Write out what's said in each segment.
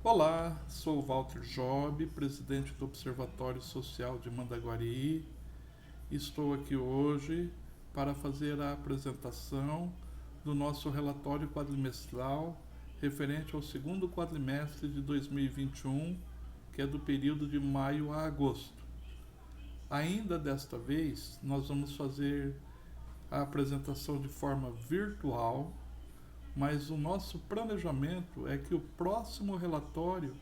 Olá, sou Walter Job, presidente do Observatório Social de Mandaguari. Estou aqui hoje para fazer a apresentação do nosso relatório quadrimestral referente ao segundo quadrimestre de 2021, que é do período de maio a agosto. Ainda desta vez, nós vamos fazer a apresentação de forma virtual, mas o nosso planejamento é que o próximo relatório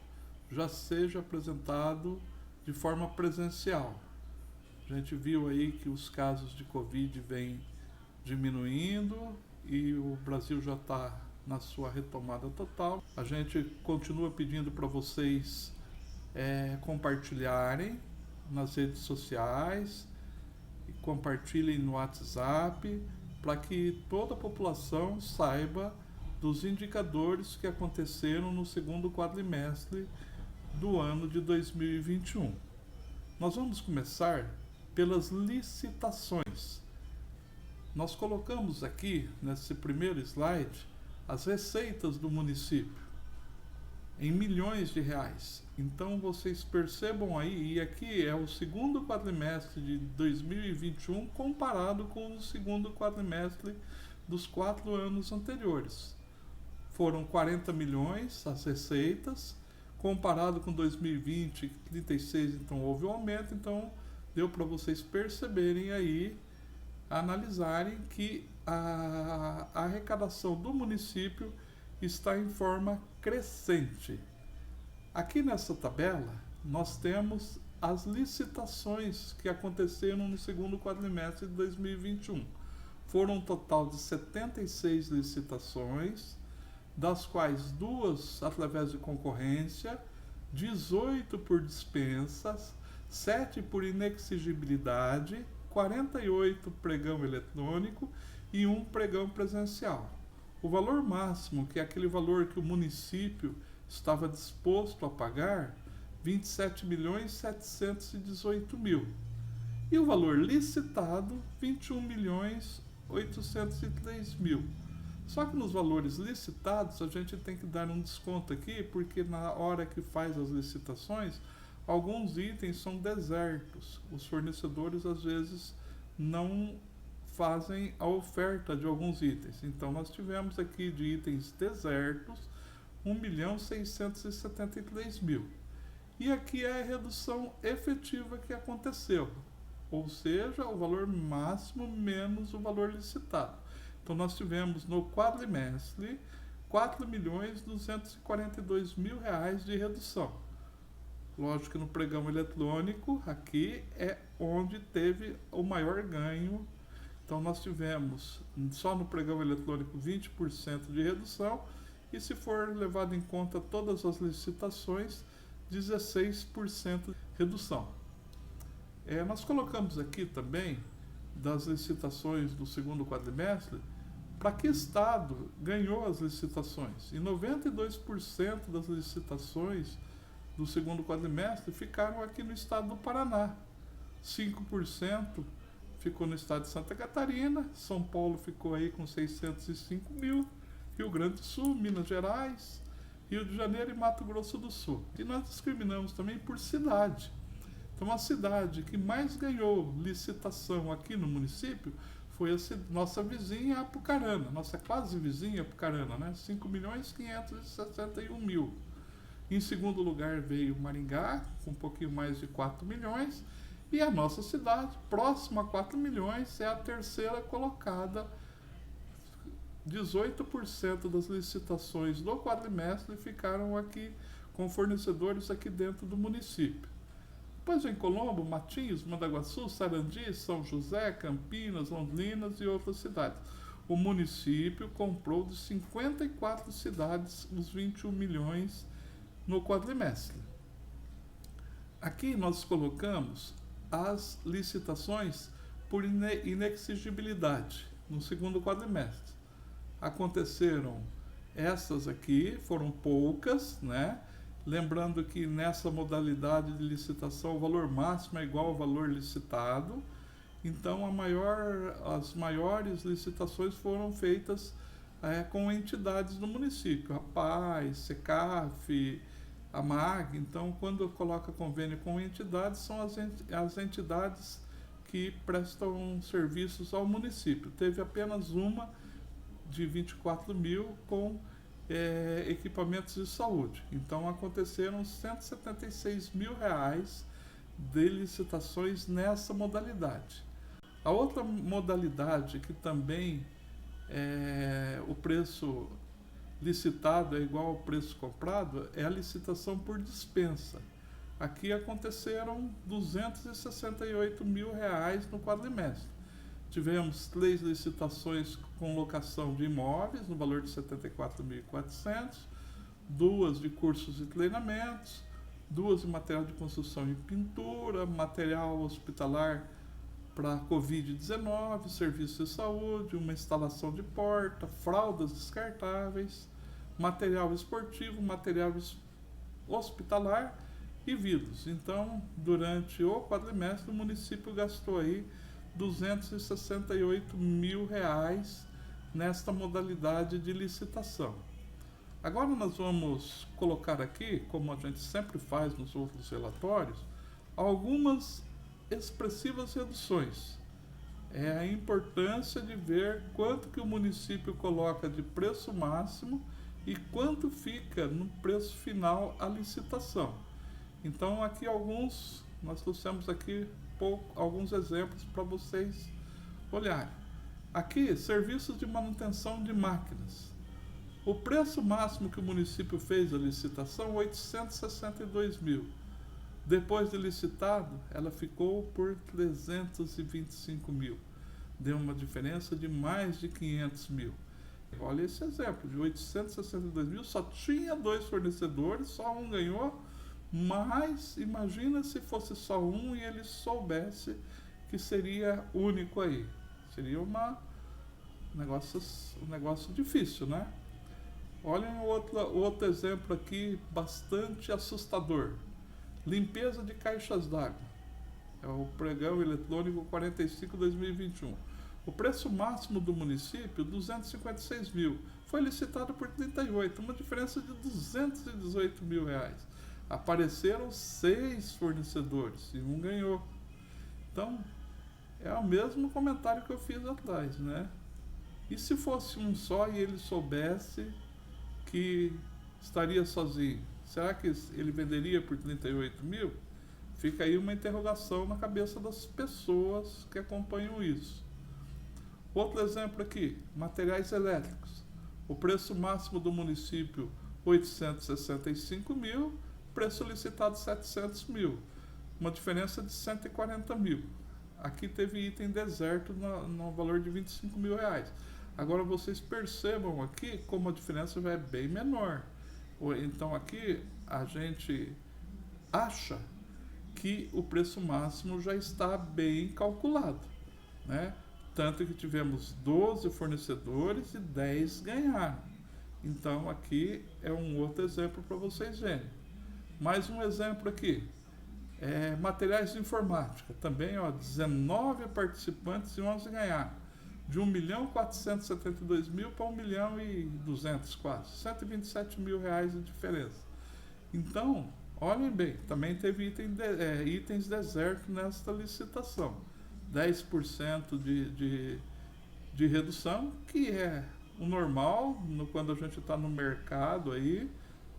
já seja apresentado de forma presencial. A gente viu aí que os casos de Covid vêm diminuindo e o Brasil já está na sua retomada total. A gente continua pedindo para vocês compartilharem nas redes sociais, compartilhem no WhatsApp, para que toda a população saiba dos indicadores que aconteceram no segundo quadrimestre do ano de 2021. Nós vamos começar pelas licitações. Nós colocamos aqui, nesse primeiro slide, as receitas do município em milhões de reais. Então vocês percebam aí, e aqui é o segundo quadrimestre de 2021 comparado com o segundo quadrimestre dos 4 anos anteriores. Foram 40 milhões as receitas, comparado com 2020, 36, então houve um aumento, então deu para vocês perceberem aí, analisarem que a arrecadação do município está em forma crescente. Aqui nessa tabela, nós temos as licitações que aconteceram no segundo quadrimestre de 2021. Foram um total de 76 licitações, das quais 2 através de concorrência, 18 por dispensas, 7 por inexigibilidade, 48 pregão eletrônico e 1 pregão presencial. O valor máximo, que é aquele valor que o município estava disposto a pagar, 27.718.000. E o valor licitado, 21.803.000. Só que nos valores licitados a gente tem que dar um desconto aqui, porque na hora que faz as licitações, alguns itens são desertos. Os fornecedores às vezes não fazem a oferta de alguns itens. Então nós tivemos aqui de itens desertos 1.673.000. E aqui é a redução efetiva que aconteceu, ou seja, o valor máximo menos o valor licitado. Então nós tivemos no quadrimestre R$ 4.242.000 de redução. Lógico que no pregão eletrônico, aqui é onde teve o maior ganho. Então nós tivemos só no pregão eletrônico 20% de redução, e se for levado em conta todas as licitações, 16% de redução. Nós colocamos aqui também das licitações do segundo quadrimestre, para que estado ganhou as licitações. E 92% das licitações do segundo quadrimestre ficaram aqui no estado do Paraná. 5% ficou no estado de Santa Catarina, São Paulo ficou aí com 605.000, Rio Grande do Sul, Minas Gerais, Rio de Janeiro e Mato Grosso do Sul. E nós discriminamos também por cidade. Então a cidade que mais ganhou licitação aqui no município foi a nossa vizinha Apucarana, nossa quase vizinha Apucarana, né? 5.561.000. Em segundo lugar veio Maringá, com um pouquinho mais de 4 milhões, e a nossa cidade, próxima a 4 milhões, é a terceira colocada. 18% das licitações do quadrimestre ficaram aqui com fornecedores aqui dentro do município. Depois vem Colombo, Matinhos, Mandaguaçu, Sarandi, São José, Campinas, Londrina e outras cidades. O município comprou de 54 cidades os 21 milhões no quadrimestre. Aqui nós colocamos as licitações por inexigibilidade no segundo quadrimestre. Aconteceram essas aqui, foram poucas, né? Lembrando que nessa modalidade de licitação o valor máximo é igual ao valor licitado. Então as maiores licitações foram feitas com entidades do município, a PAI, SECAF, a MAG. Então, quando coloca convênio com entidades, são as entidades que prestam serviços ao município. Teve apenas uma de 24 mil com equipamentos de saúde. Então, aconteceram R$176 mil de licitações nessa modalidade. A outra modalidade que também o preço licitado é igual ao preço comprado é a licitação por dispensa. Aqui aconteceram R$268 mil no quadrimestre. Tivemos 3 licitações com locação de imóveis no valor de 74.400, 2 de cursos e treinamentos, 2 de material de construção e pintura, material hospitalar para Covid-19, serviço de saúde, uma instalação de porta, fraldas descartáveis, material esportivo, material hospitalar e vidros. Então, durante o quadrimestre, o município gastou aí R$268 mil nesta modalidade de licitação. Agora nós vamos colocar aqui, como a gente sempre faz nos outros relatórios, algumas expressivas reduções. É a importância de ver quanto que o município coloca de preço máximo e quanto fica no preço final a licitação. Então aqui nós trouxemos aqui alguns exemplos para vocês olharem. Aqui, serviços de manutenção de máquinas. O preço máximo que o município fez a licitação, 862 mil. Depois de licitado, ela ficou por 325 mil. Deu uma diferença de mais de 500 mil. Olha esse exemplo, de 862 mil, só tinha 2 fornecedores, só um ganhou, mas imagina se fosse só um e ele soubesse que seria único aí. Seria um negócio difícil, né? Olhem outro exemplo aqui, bastante assustador. Limpeza de caixas d'água. É o pregão eletrônico 45/2021. O preço máximo do município, 256 mil. Foi licitado por 38, uma diferença de 218 mil reais. Apareceram 6 fornecedores e um ganhou. Então, é o mesmo comentário que eu fiz atrás, né? E se fosse um só e ele soubesse que estaria sozinho, será que ele venderia por 38 mil? Fica aí uma interrogação na cabeça das pessoas que acompanham isso. Outro exemplo aqui, materiais elétricos. O preço máximo do município, 865 mil, preço licitado 700 mil, uma diferença de 140 mil. Aqui teve item deserto no valor de 25 mil reais. Agora vocês percebam aqui como a diferença já é bem menor. Então aqui a gente acha que o preço máximo já está bem calculado, né? Tanto que tivemos 12 fornecedores e 10 ganharam. Então aqui é um outro exemplo para vocês verem. Mais um exemplo aqui. Materiais de informática. Também, 19 participantes e 11 ganharam. De 1.472.000 para 1.200.000 quase. 127 mil reais de diferença. Então, olhem bem, também teve itens desertos nesta licitação. 10% de redução, que é o normal quando a gente está no mercado aí,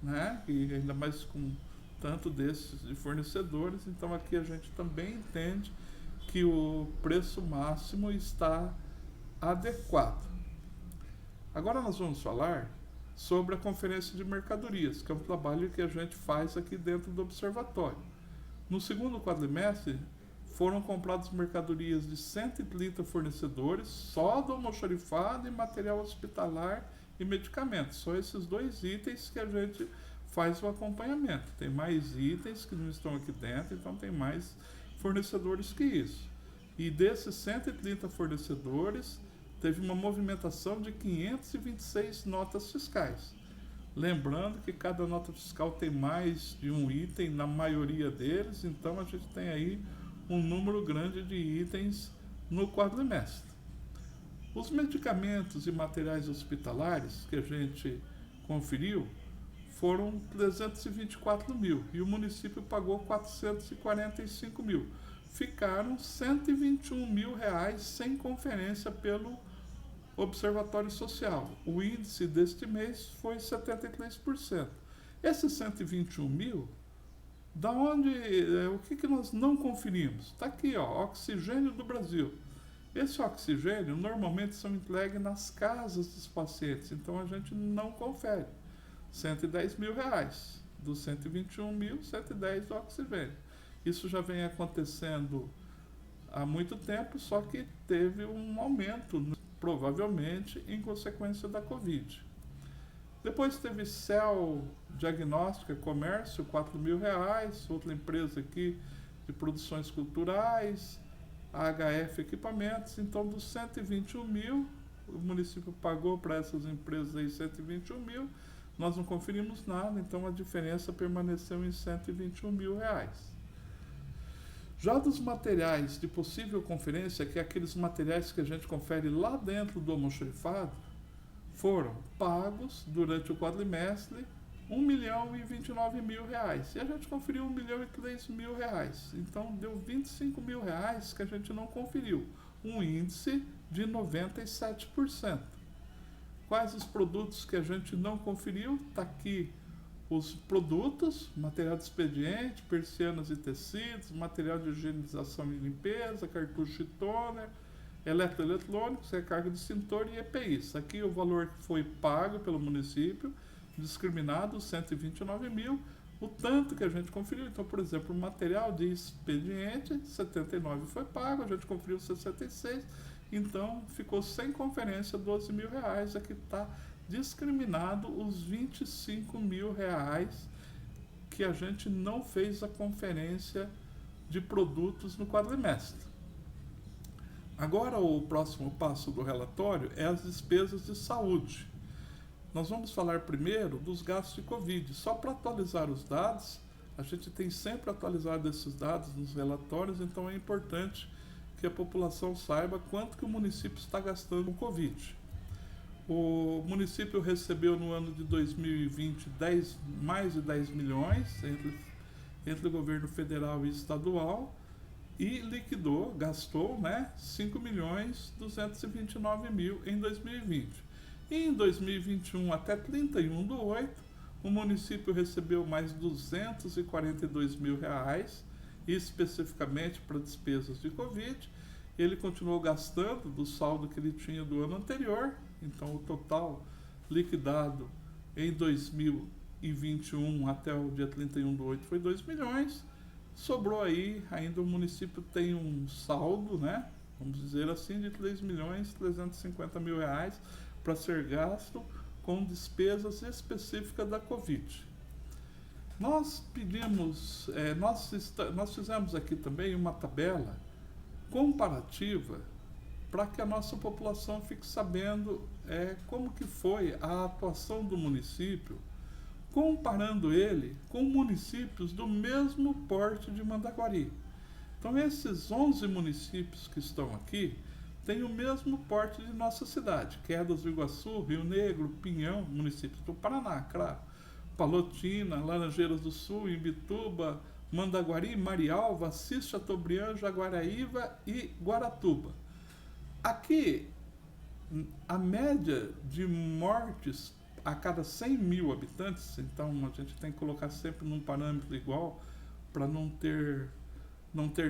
né? E ainda mais com tanto desses de fornecedores. Então aqui a gente também entende que o preço máximo está adequado. Agora nós vamos falar sobre a conferência de mercadorias, que é um trabalho que a gente faz aqui dentro do observatório. No segundo quadrimestre, foram compradas mercadorias de 130 fornecedores, só do almoxarifado e material hospitalar e medicamentos. Só esses 2 itens que a gente faz o acompanhamento. Tem mais itens que não estão aqui dentro, então tem mais fornecedores que isso. E desses 130 fornecedores, teve uma movimentação de 526 notas fiscais. Lembrando que cada nota fiscal tem mais de um item na maioria deles, então a gente tem aí um número grande de itens no quadrimestre. Os medicamentos e materiais hospitalares que a gente conferiu foram 324 mil e o município pagou 445 mil. Ficaram 121 mil reais sem conferência pelo Observatório Social. O índice deste mês foi 73%. Esses 121 mil, da onde, o que nós não conferimos? Está aqui, ó, oxigênio do Brasil. Esse oxigênio normalmente são entregues nas casas dos pacientes, então a gente não confere. 110 mil reais. Dos 121 mil, 110 do oxigênio. Isso já vem acontecendo há muito tempo, só que teve um aumento, provavelmente em consequência da Covid. Depois teve Cell Diagnóstica Comércio, 4 mil reais, outra empresa aqui de produções culturais, a HF Equipamentos. Então, dos 121 mil, o município pagou para essas empresas aí 121 mil, nós não conferimos nada, então a diferença permaneceu em 121 mil reais. Já dos materiais de possível conferência, que é aqueles materiais que a gente confere lá dentro do almoxarifado, foram pagos durante o quadrimestre 1.029 mil reais. E a gente conferiu 1.003 mil reais. Então deu 25 mil reais que a gente não conferiu. Um índice de 97%. Quais os produtos que a gente não conferiu? Está aqui os produtos, material de expediente, persianas e tecidos, material de higienização e limpeza, cartucho e toner, eletroeletrônicos, recarga de extintor e EPIs. Aqui o valor que foi pago pelo município, discriminado, 129 mil, o tanto que a gente conferiu. Então, por exemplo, o material de expediente, 79 foi pago, a gente conferiu 66, então ficou sem conferência 12 mil reais. Aqui está discriminado os 25 mil reais que a gente não fez a conferência de produtos no quadrimestre. Agora, o próximo passo do relatório é as despesas de saúde. Nós vamos falar primeiro dos gastos de Covid. Só para atualizar os dados, a gente tem sempre atualizado esses dados nos relatórios, então é importante que a população saiba quanto que o município está gastando com Covid. O município recebeu no ano de 2020 mais de 10 milhões entre o governo federal e estadual e liquidou, gastou, 5 milhões 229 mil em 2020. E em 2021 até 31/8, o município recebeu mais 242 mil reais, especificamente para despesas de Covid. Ele continuou gastando do saldo que ele tinha do ano anterior, então o total liquidado em 2021 até o dia 31/8 foi 2 milhões. Sobrou aí, ainda o município tem um saldo, vamos dizer assim, de 3 milhões 350 mil reais para ser gasto com despesas específicas da Covid. Nós pedimos, nós fizemos aqui também uma tabela comparativa para que a nossa população fique sabendo como que foi a atuação do município, comparando ele com municípios do mesmo porte de Mandaguari. Então, esses 11 municípios que estão aqui têm o mesmo porte de nossa cidade: Quedas do Iguaçu, Rio Negro, Pinhão, municípios do Paraná, claro, Palotina, Laranjeiras do Sul, Imbituba, Mandaguari, Marialva, Assis, Chateaubriand, Jaguaraíva e Guaratuba. Aqui, a média de mortes a cada 100 mil habitantes, então a gente tem que colocar sempre num parâmetro igual para não ter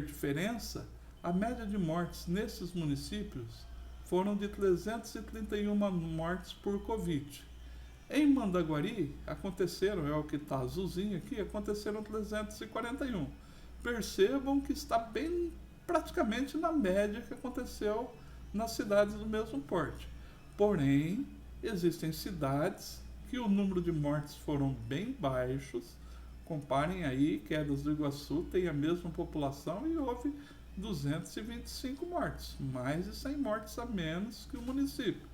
diferença. A média de mortes nesses municípios foram de 331 mortes por Covid. Em Mandaguari aconteceram, é o que está azulzinho aqui, aconteceram 341. Percebam que está bem praticamente na média que aconteceu nas cidades do mesmo porte. Porém, existem cidades que o número de mortes foram bem baixos. Comparem aí, Quedas do Iguaçu tem a mesma população e houve 225 mortes, mais de 100 mortes a menos que o município.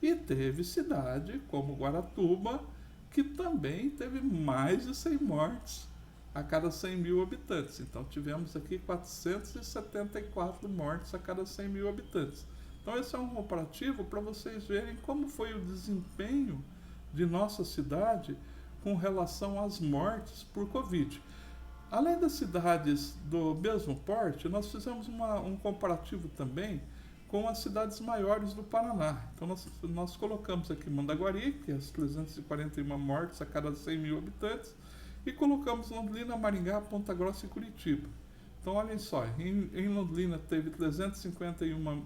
E teve cidade como Guaratuba, que também teve mais de 100 mortes a cada 100 mil habitantes. Então tivemos aqui 474 mortes a cada 100 mil habitantes. Então esse é um comparativo para vocês verem como foi o desempenho de nossa cidade com relação às mortes por Covid. Além das cidades do mesmo porte, nós fizemos um comparativo também com as cidades maiores do Paraná. Então nós colocamos aqui Mandaguari, que é as 341 mortes a cada 100 mil habitantes, e colocamos Londrina, Maringá, Ponta Grossa e Curitiba. Então olhem só, em Londrina teve 351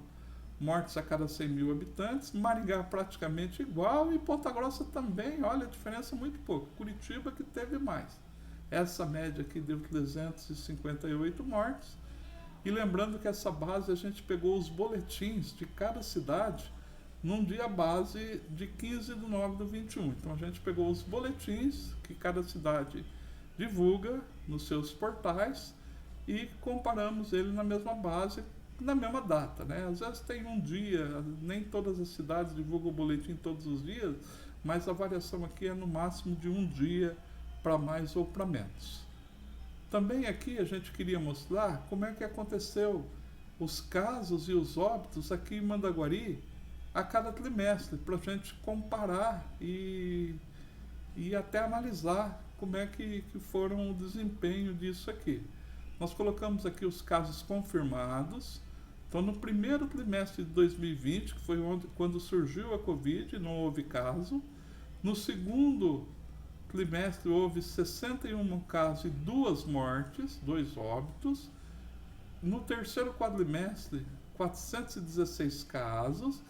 mortes a cada 100 mil habitantes, Maringá praticamente igual e Ponta Grossa também, olha a diferença muito pouco. Curitiba que teve mais. Essa média aqui deu 358 mortes. E lembrando que essa base a gente pegou os boletins de cada cidade num dia base de 15/9/21. Então a gente pegou os boletins que cada cidade divulga nos seus portais e comparamos ele na mesma base, na mesma data, né? Às vezes tem um dia, nem todas as cidades divulgam o boletim todos os dias, mas a variação aqui é no máximo de um dia para mais ou para menos. Também aqui a gente queria mostrar como é que aconteceu os casos e os óbitos aqui em Mandaguari a cada trimestre, para a gente comparar e até analisar como é que foram o desempenho disso aqui. Nós colocamos aqui os casos confirmados. Então, no primeiro trimestre de 2020, que foi quando surgiu a Covid, não houve caso. No segundo trimestre houve 61 casos e 2 mortes, 2 óbitos. No terceiro quadrimestre, 416 casos.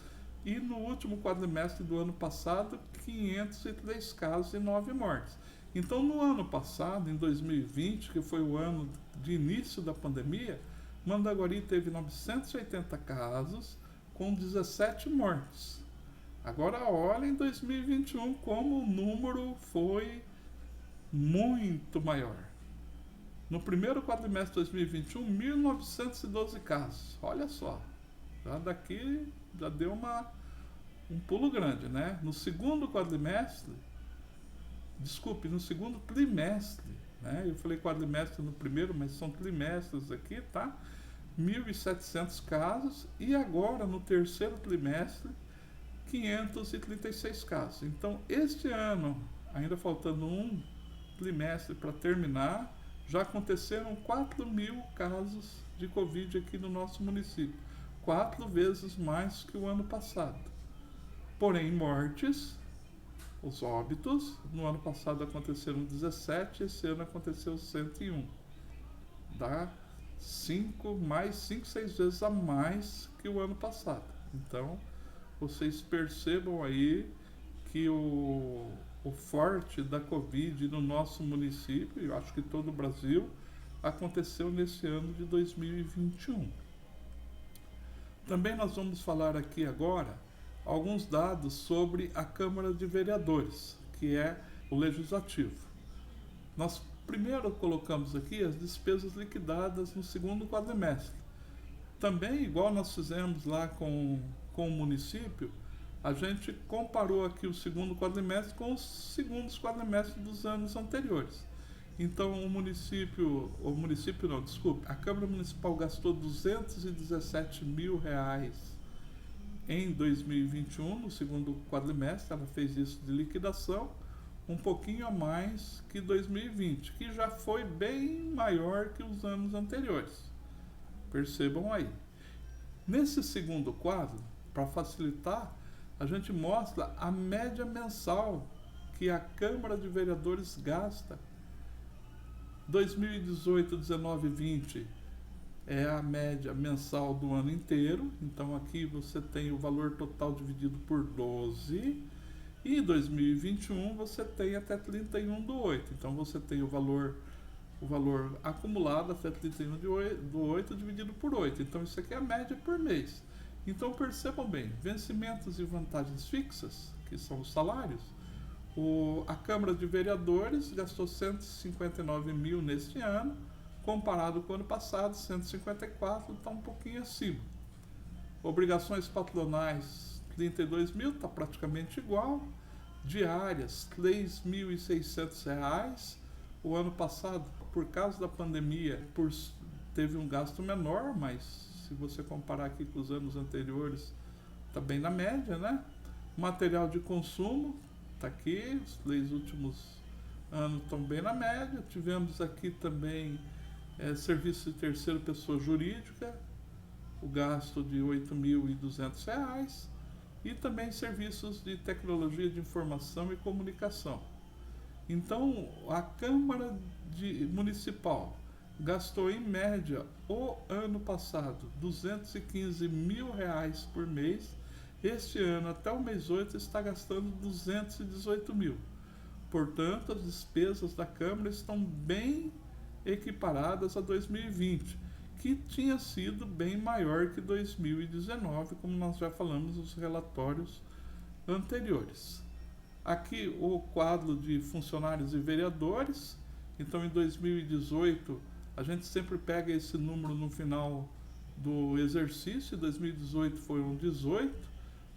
E no último quadrimestre do ano passado, 503 casos e 9 mortes. Então, no ano passado, em 2020, que foi o ano de início da pandemia, Mandaguari teve 980 casos com 17 mortes. Agora olha em 2021 como o número foi muito maior. No primeiro quadrimestre de 2021, 1.912 casos. Olha só, já deu um pulo grande, né? No segundo trimestre, né? Eu falei quadrimestre no primeiro, mas são trimestres aqui, tá? 1.700 casos e agora no terceiro trimestre 536 casos. Então, este ano, ainda faltando um trimestre para terminar, já aconteceram 4.000 casos de Covid aqui no nosso município. 4 vezes mais que o ano passado. Porém, mortes, os óbitos, no ano passado aconteceram 17, esse ano aconteceu 101. Dá 5, 6 vezes a mais que o ano passado. Então, vocês percebam aí que o forte da Covid no nosso município, eu acho que todo o Brasil, aconteceu nesse ano de 2021. Também nós vamos falar aqui agora alguns dados sobre a Câmara de Vereadores, que é o Legislativo. Nós primeiro colocamos aqui as despesas liquidadas no segundo quadrimestre. Também, igual nós fizemos lá com o município, a gente comparou aqui o segundo quadrimestre com os segundos quadrimestres dos anos anteriores. Então, a Câmara Municipal gastou R$217 mil em 2021, no segundo quadrimestre, ela fez isso de liquidação, um pouquinho a mais que 2020, que já foi bem maior que os anos anteriores. Percebam aí. Nesse segundo quadro, para facilitar, a gente mostra a média mensal que a Câmara de Vereadores gasta. 2018, 19 e 20 é a média mensal do ano inteiro. Então aqui você tem o valor total dividido por 12. E em 2021 você tem até 31/8. Então você tem o valor acumulado até 31/8 dividido por 8. Então isso aqui é a média por mês. Então percebam bem, vencimentos e vantagens fixas, que são os salários, a Câmara de Vereadores gastou 159 mil neste ano, comparado com o ano passado, 154, está um pouquinho acima. Obrigações patronais, 32 mil, está praticamente igual. Diárias, R$3.600. O ano passado, por causa da pandemia, teve um gasto menor, mas se você comparar aqui com os anos anteriores, está bem na média, né? Material de consumo, está aqui, os 3 últimos ano estão bem na média. Tivemos aqui também serviço de terceira pessoa jurídica, o gasto de R$ 8.200, e também serviços de tecnologia de informação e comunicação. Então, a Câmara Municipal gastou em média o ano passado R$ 215 mil por mês. Este ano, até o mês 8, está gastando 218 mil. Portanto, as despesas da Câmara estão bem equiparadas a 2020, que tinha sido bem maior que 2019, como nós já falamos nos relatórios anteriores. Aqui o quadro de funcionários e vereadores. Então, em 2018, a gente sempre pega esse número no final do exercício. 2018 foram 18,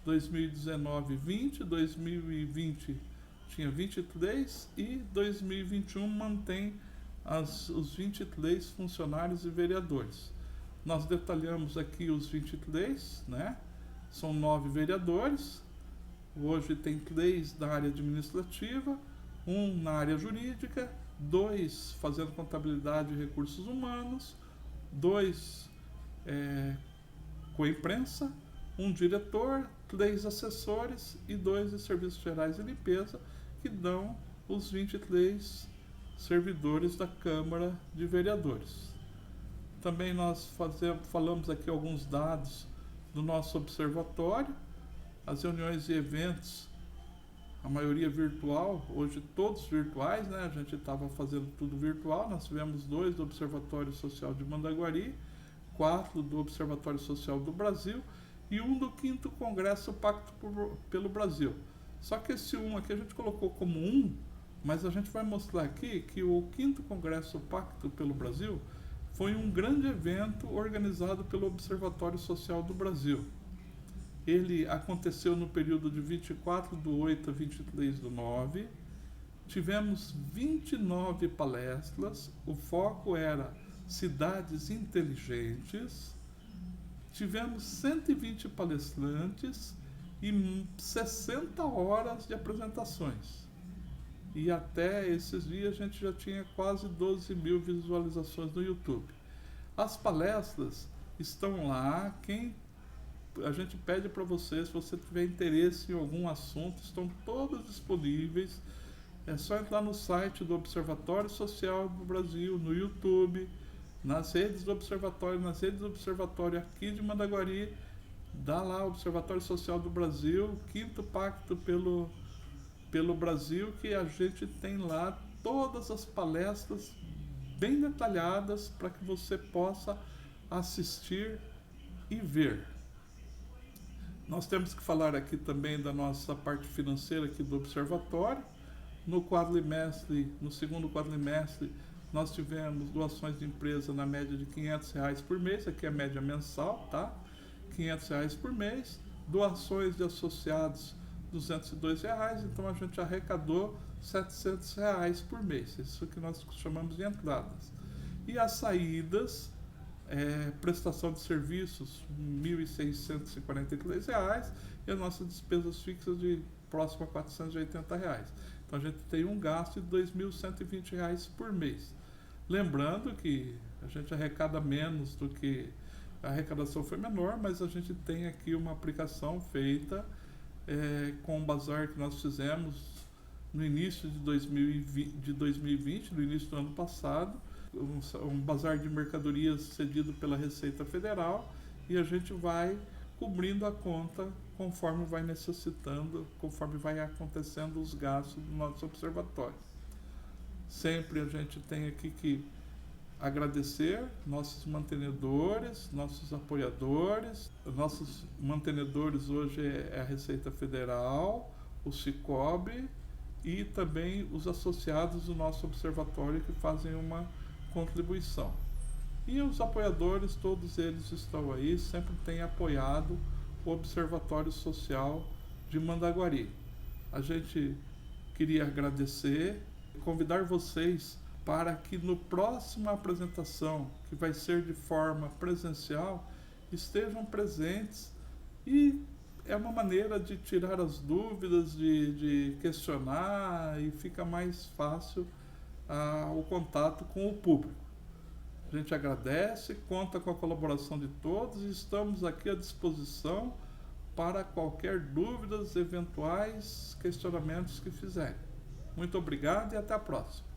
2019 20, 2020 tinha 23 e 2021 mantém os 23 funcionários e vereadores. Nós detalhamos aqui os 23, né? São 9 vereadores. Hoje tem 3 na área administrativa, 1 na área jurídica, 2 fazendo contabilidade e recursos humanos, 2 com a imprensa, 1 diretor, 3 assessores e 2 de serviços gerais e limpeza, que dão os 23 servidores da Câmara de Vereadores. Também nós falamos aqui alguns dados do nosso observatório. As reuniões e eventos, a maioria virtual, hoje todos virtuais, né? A gente estava fazendo tudo virtual. Nós tivemos 2 do Observatório Social de Mandaguari, 4 do Observatório Social do Brasil e 1 do 5º Congresso Pacto pelo Brasil. Só que esse 1 aqui a gente colocou como 1, mas a gente vai mostrar aqui que o 5º Congresso Pacto pelo Brasil foi um grande evento organizado pelo Observatório Social do Brasil. Ele aconteceu no período de 24/8 a 23/9. Tivemos 29 palestras, o foco era cidades inteligentes. Tivemos 120 palestrantes e 60 horas de apresentações. E até esses dias a gente já tinha quase 12 mil visualizações no YouTube. As palestras estão lá. A gente pede para vocês, se você tiver interesse em algum assunto, estão todas disponíveis. É só entrar no site do Observatório Social do Brasil, no YouTube, nas redes do Observatório aqui de Mandaguari. Dá lá Observatório Social do Brasil, 5º Pacto pelo Brasil, que a gente tem lá todas as palestras bem detalhadas para que você possa assistir e ver. Nós temos que falar aqui também da nossa parte financeira aqui do Observatório. No segundo quadrimestre, nós tivemos doações de empresa na média de R$500 por mês, aqui é a média mensal, tá? R$500 por mês. Doações de associados, R$202, então a gente arrecadou R$700 por mês, isso que nós chamamos de entradas. E as saídas, prestação de serviços, R$1.643, e as nossas despesas fixas de próximo a R$480. Então a gente tem um gasto de R$2.120 por mês. Lembrando que a gente arrecada menos do que a arrecadação foi menor, mas a gente tem aqui uma aplicação feita com o bazar que nós fizemos no início de 2020, no início do ano passado, um bazar de mercadorias cedido pela Receita Federal, e a gente vai cobrindo a conta conforme vai necessitando, conforme vai acontecendo os gastos do nosso observatório. Sempre a gente tem aqui que agradecer nossos mantenedores, nossos apoiadores. Nossos mantenedores hoje é a Receita Federal, o Sicob e também os associados do nosso observatório que fazem uma contribuição. E os apoiadores, todos eles estão aí, sempre têm apoiado o Observatório Social de Mandaguari. A gente queria agradecer, convidar vocês para que no próxima apresentação, que vai ser de forma presencial, estejam presentes e é uma maneira de tirar as dúvidas, de questionar, e fica mais fácil o contato com o público. A gente agradece, conta com a colaboração de todos e estamos aqui à disposição para qualquer dúvidas, eventuais questionamentos que fizerem. Muito obrigado e até a próxima.